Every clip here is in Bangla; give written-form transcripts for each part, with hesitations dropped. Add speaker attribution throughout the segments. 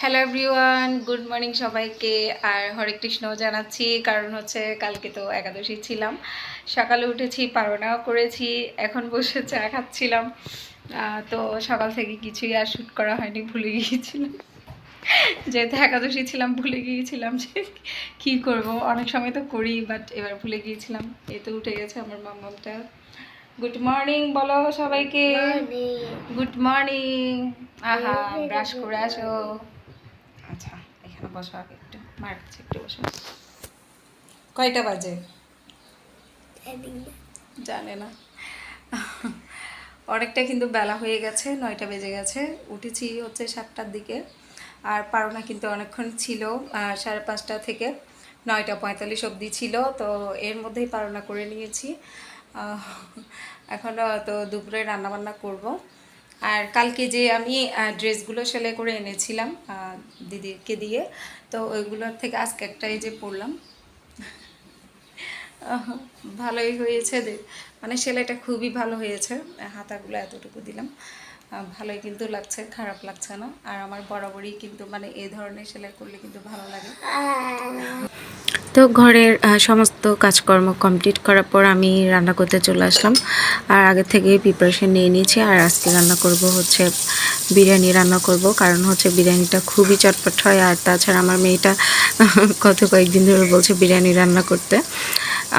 Speaker 1: হ্যালো এভরিওয়ান, গুড মর্নিং সবাইকে। আর হরে কৃষ্ণ জানাচ্ছি, কারণ হচ্ছে কালকে তো একাদশী ছিলাম। সকালে উঠেছি, পারনাও করেছি, এখন বসে চা খাচ্ছিলাম। তো সকাল থেকে কিছুই আর শ্যুট করা হয়নি, ভুলে গিয়েছিলাম। যেহেতু একাদশী ছিলাম, ভুলে গিয়েছিলাম যে কী করব। অনেক সময় তো করি, বাট এবার ভুলে গিয়েছিলাম। এই তো উঠে গেছে আমার মাম্মামটা। গুড মর্নিং বলো সবাইকে। Good morning. আহা, ব্রাশ করে আসো। আচ্ছা, এখানে বসো, আগে একটু মার কাছে একটু বসো। কয়টা বাজে জানে না। অনেকটা কিন্তু বেলা হয়ে গেছে, 9টা বেজে গেছে। উঠেছি হচ্ছে 7টার দিকে। আর পারোনা কিন্তু অনেকক্ষণ ছিল, 5:30 থেকে 9টা 45 অবধি ছিল। তো এর মধ্যেই পারোনা করে নিয়েছি। এখন তো দুপুরে রান্নাবান্না করব। আর কালকে যে আমি ড্রেসগুলো সেলাই করে এনেছিলাম দিদিকে দিয়ে, তো ওইগুলোর থেকে আজকে একটা এই যে পরলাম। ভালোই হয়েছে, মানে সেলাইটা খুবই ভালো হয়েছে। হাতাগুলো এতটুকু দিলাম, ভালোই কিন্তু লাগছে, খারাপ লাগছে না। আর আমার বরাবরই কিন্তু মানে এই ধরনের সেলাই করলে কিন্তু ভালো লাগে। তো ঘরের সমস্ত কাজকর্ম কমপ্লিট করার পর আমি রান্না করতে চলে আসলাম। আর আগে থেকেই প্রিপারেশন নিয়ে নিয়েছি। আর আজকে রান্না করব হচ্ছে বিরিয়ানি রান্না করব, কারণ হচ্ছে বিরিয়ানিটা খুবই চটপট হয়। আর তাছাড়া আমার মেয়েটা কয়েকদিন ধরে বলছে বিরিয়ানি রান্না করতে।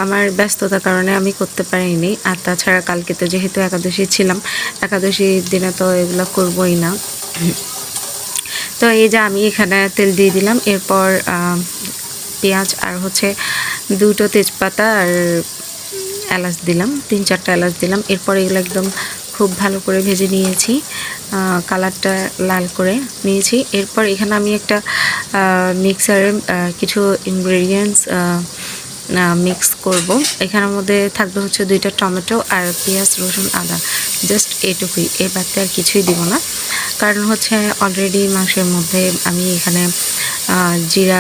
Speaker 1: আমার ব্যস্ততার কারণে আমি করতে পারিনি। আর তাছাড়া কালকে তো যেহেতু একাদশী ছিলাম, একাদশীর দিনে তো এগুলো করবই না। তো এই যে আমি এখানে তেল দিয়ে দিলাম, এরপর পেঁয়াজ আর হচ্ছে 2টো তেজপাতা আর এলাচ দিলাম, 3-4টা এলাচ দিলাম। এরপর এগুলো একদম খুব ভালো করে ভেজে নিয়েছি, কালারটা লাল করে নিয়েছি। এরপর এখানে আমি একটা মিক্সারে কিছু ইনগ্রেডিয়েন্টস মিক্স করব। এখানের মধ্যে থাকবে হচ্ছে 2টা টমেটো আর পেঁয়াজ, রসুন, আদা, জাস্ট এইটুকুই। এর বাদে আর কিছুই দিব না, কারণ হচ্ছে অলরেডি মাংসের মধ্যে আমি এখানে জিরা,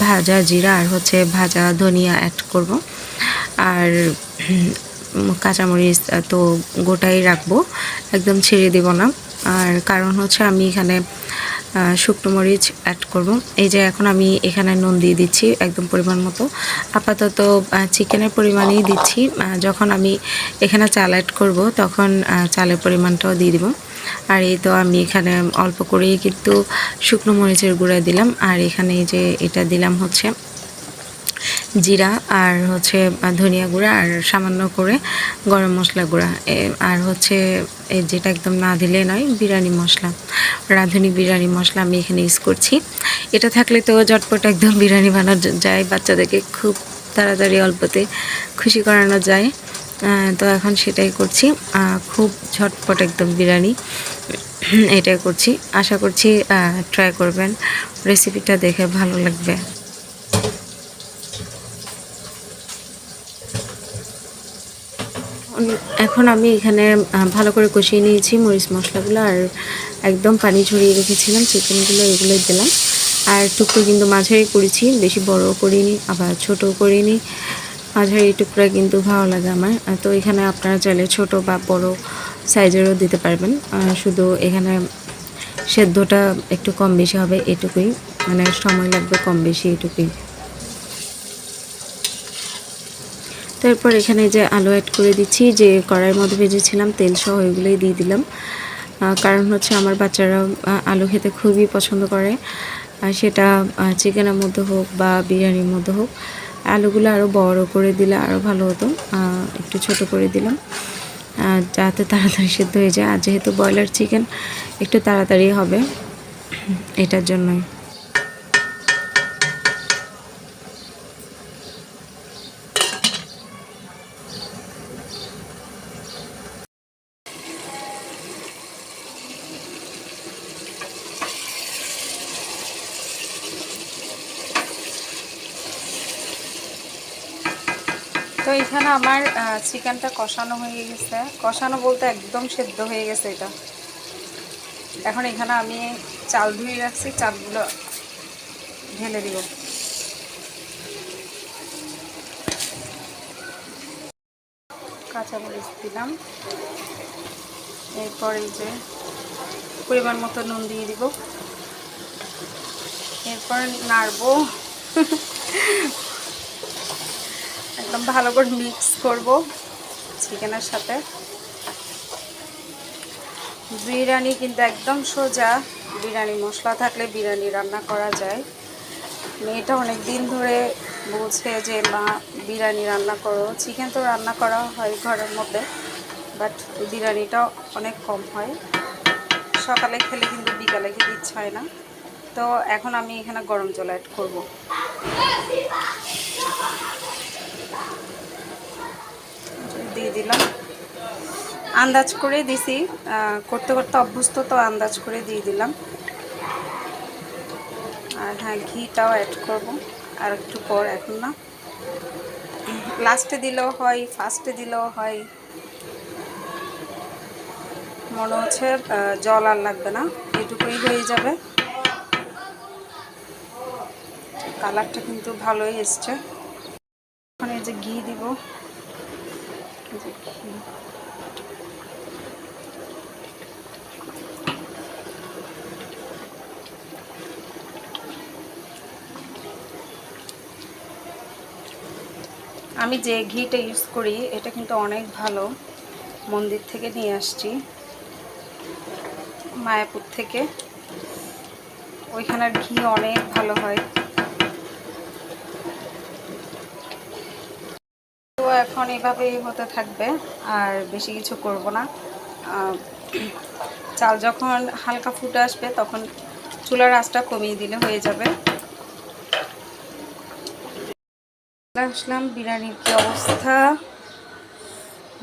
Speaker 1: ভাজা জিরা আর হচ্ছে ভাজা ধনিয়া অ্যাড করব। আর কাঁচামরিচ তো গোটাই রাখবো, একদম ছেড়ে দেব না। আর কারণ হচ্ছে আমি এখানে শুকনো মরিচ অ্যাড করব। এই যে এখন আমি এখানে নুন দিয়ে দিচ্ছি একদম পরিমাণ মতো। আপাতত চিকেনের পরিমাণেই দিচ্ছি, যখন আমি এখানে চাল অ্যাড করব তখন চালের পরিমাণটাও দিয়ে দিব। আর এই তো আমি এখানে অল্প করেই কিন্তু শুকনো মরিচের গুঁড়া দিলাম। আর এখানে এই যে এটা দিলাম হচ্ছে জিরা আর হচ্ছে ধনিয়া গুঁড়া আর সামান্য করে গরম মশলা গুঁড়া, আর হচ্ছে যেটা একদম না দিলে নয়, বিরিয়ানি মশলা, রাঁধুনি বিরিয়ানি মশলা আমি এখানে ইউজ করছি। এটা থাকলে তো ঝটপট একদম বিরিয়ানি বানানো যায়, বাচ্চাদেরকে খুব তাড়াতাড়ি অল্পতে খুশি করানো যায়। তো এখন সেটাই করছি, খুব ঝটপট একদম বিরিয়ানি এটাই করছি। আশা করছি ট্রাই করবেন, রেসিপিটা দেখে ভালো লাগবে। এখন আমি এখানে ভালো করে কষিয়ে নিয়েছি মরিচ মশলাগুলো, আর একদম পানি ঝরিয়ে রেখেছিলাম চিকেনগুলো, এগুলোই দিলাম। আর টুকরো কিন্তু মাঝারি করেছি, বেশি বড়ও করিনি আবার ছোটও করিনি, মাঝারি টুকরা কিন্তু ভালো লাগে আমার। তো এখানে আপনারা চাইলে ছোট বা বড় সাইজেরও দিতে পারবেন, শুধু এখানে সেদ্ধটা একটু কম বেশি হবে এটুকুই, মানে সময় লাগবে কম বেশি এটুকুই। তারপর এখানে যে আলু অ্যাড করে দিচ্ছি, যে কড়াইয়ের মধ্যে ভেজেছিলাম তেল সহ, এগুলোই দিয়ে দিলাম। কারণ হচ্ছে আমার বাচ্চারা আলু খেতে খুবই পছন্দ করে, সেটা চিকেনের মধ্যে হোক বা বিরিয়ানির মধ্যে হোক। আলুগুলো আরও বড় করে দিলে আরও ভালো হতো, একটু ছোট করে দিলাম যাতে তাড়াতাড়ি সেদ্ধ হয়ে যায়। আর যেহেতু ব্রয়লার চিকেন একটু তাড়াতাড়ি হবে, এটার জন্যই। তো এখানে আমার চিকেনটা কষানো হয়ে গেছে, কষানো বলতে একদম সেদ্ধ হয়ে গেছে এটা। এখন এখানে আমি চাল ধুয়ে রাখছি, চালগুলো ঢেলে দিব। কাঁচামরিচ দিলাম, এরপর এই যে পরিমাণ মতো নুন দিয়ে দিব। এরপর নাড়বো, একদম ভালো করে মিক্স করব চিকেনের সাথে। বিরিয়ানি কিন্তু একদম সোজা, বিরিয়ানি মশলা থাকলে বিরিয়ানি রান্না করা যায়। মেয়েটা অনেক দিন ধরে বলছে যে মা বিরিয়ানি রান্না করো। চিকেন তো রান্না করা হয় ঘরের মধ্যে, বাট বিরিয়ানিটা অনেক কম হয়। সকালে খেলে কিন্তু বিকালে খেতে ইচ্ছা হয় না। তো এখন আমি এখানে গরম জল অ্যাড করব। দিয়ে দিলাম, আন্দাজ করে দিছি, করতে করতে অভ্যস্ত তো আন্দাজ করে দিয়ে দিলাম। আর হ্যাঁ, ঘিটাও অ্যাড করব আর একটু পর, এখন না, লাস্টে দিলেও হয়, ফার্স্টে দিলেও হয়। মনে হচ্ছে জল আর লাগবে না, এটুকুই হয়ে যাবে। কালারটা কিন্তু ভালোই এসছে। এখন এই যে ঘি দিব, এই যে ঘি। আমি যে ঘিটা ইউজ করি এটা কিন্তু অনেক ভালো, মন্দির থেকে নিয়ে আসছি, মায়াপুর থেকে। ওইখানের ঘি অনেক ভালো হয়। তো এখন এভাবেই হতে থাকবে, আর বেশি কিছু করব না। চাল যখন হালকা ফুটে আসবে তখন চুলার আঁচটা কমিয়ে দিলে হয়ে যাবে। আসলাম, বিরিয়ানির কি অবস্থা।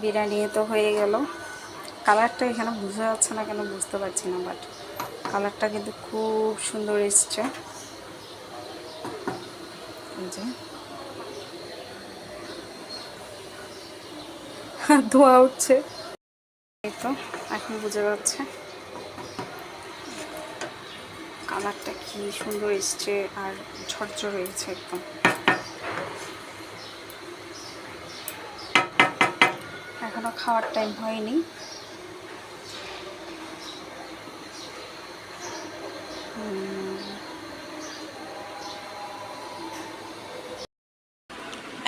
Speaker 1: বিরিয়ানি তো হয়ে গেল। কালারটা এখানে বোঝা যাচ্ছে না কেন বুঝতে পারছি না, বাট কালারটা কিন্তু খুব সুন্দর এসছে। এই যে ধোয়া উঠছে, এই তো এখন বোঝা যাচ্ছে কালারটা কি সুন্দর এসছে, আর ঝরঝর হয়েছে একদম। এখনো খাওয়ার টাইম হয়নি।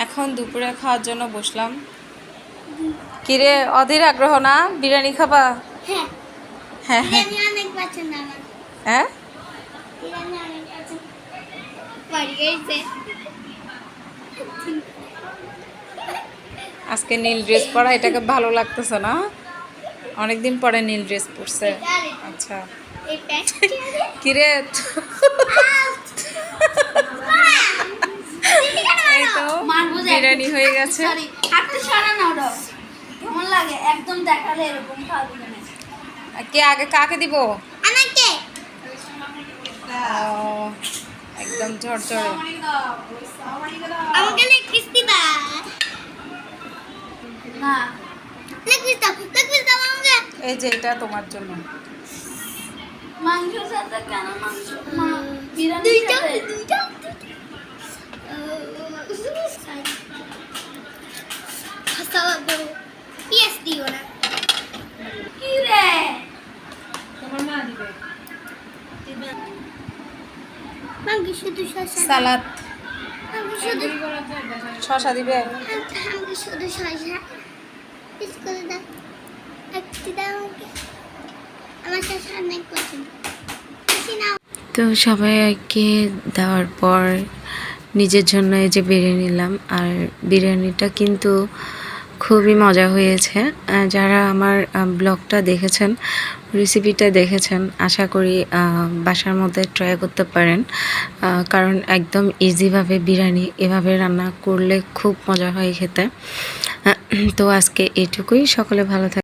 Speaker 1: এখন দুপুরে খাওয়ার জন্য বসলাম। কিরে, অধীর আগ্রহ না বিরিয়ানি খাবা?
Speaker 2: হ্যাঁ,
Speaker 1: হ্যাঁ
Speaker 2: বিরিয়ানি অনেক পছন্দ আমার।
Speaker 1: হ্যাঁ,
Speaker 2: বিরিয়ানি অনেক পছন্দ। বাড়ি গেছে।
Speaker 1: আজকে নীল ড্রেস পরা এটাকে ভালো লাগতেছে না? অনেকদিন পরে নীল ড্রেস পরছে। আচ্ছা,
Speaker 2: এই প্যান্ট
Speaker 1: কিরে এই তো বিরিয়ানি হয়ে গেছে।
Speaker 2: সরি, হাতটা সরানো ওটা। কেমন লাগে একদম দেখালে এরকম খাওয়া না।
Speaker 1: কে আগে কাকে দিব?
Speaker 2: আমাকে।
Speaker 1: একদম ঝরঝরে।
Speaker 2: আমাকে লেগ পিস দিবা? না, লেগ পিস দাও, লেগ পিস দাও আমাকে।
Speaker 1: এই যে এটা তোমার জন্য।
Speaker 2: মাংসের সাথে কেন মাংস? বিরিয়ানির সাথে দুইটা। খাসালা করো, পিএস দিও না। কি রে?
Speaker 1: তোমার মা দিবে।
Speaker 2: মাংস শুধু শসা।
Speaker 1: সালাদ
Speaker 2: মাংস শুধু
Speaker 1: শসা দিবে।
Speaker 2: মাংস শুধু শসা। পিস করে দাও, একটু দাও আমাকে। আমার শসা অনেক পছন্দ। বেশি নাও।
Speaker 3: তো সবাইকে দেওয়ার পর নিজের জন্য এই যে বিরিয়ানি নিলাম। আর বিরিয়ানিটা কিন্তু খুবই মজা হয়েছে। যারা আমার ব্লগটা দেখেছেন, রেসিপিটা দেখেছেন, আশা করি বাসার মধ্যে ট্রাই করতে পারেন। কারণ একদম ইজিভাবে বিরিয়ানি এভাবে রান্না করলে খুব মজা হয় খেতে। তো আজকে এইটুকুই, সকলে ভালো থাকবেন।